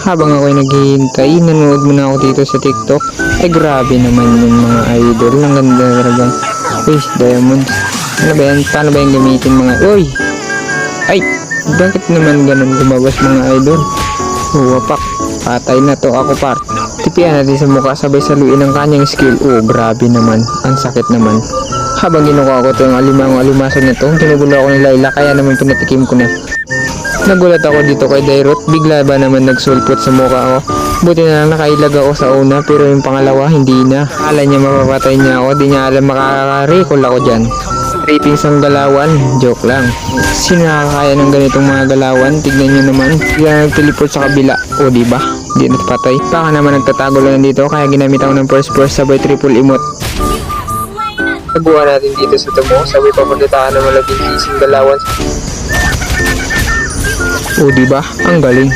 Habang ako'y naghihintay, nanonood muna ako dito sa TikTok. Ay grabe naman yung mga idol. Ang ganda talagang. Uy, diamonds. Ano ba yan? Paano ba yung gamitin mga... Uy! Ay! Bakit naman ganun lumabas mga idol? Wapak. Patay na to ako par. Tipian natin sa mukha sabay saluin ang kanyang skill. Oh, grabe naman. Ang sakit naman. Habang ginukuha ko itong alimasag na to, ginugulo ako ni Layla kaya naman pinatikim ko na. Nagulat ako dito kay Dairot, bigla ba naman nagsulpot sa mukha ko. Buti na lang nakailag ako sa una pero yung pangalawa hindi na. Akala niya mapapatay niya ako, di niya alam makaka-recall ako dyan. Ratings ang galawan, joke lang. Sino nakakaya ng ganitong mga galawan? Tignan nyo naman, bigla nag-teleport sa kabila. O diba? Di natapatay. Baka naman nagtatago lang dito kaya ginamit ako ng first sabay triple emote. Nabuha natin dito sa tumo, sabay papagitahan ng malabing kising galawan. O diba? Ang galing.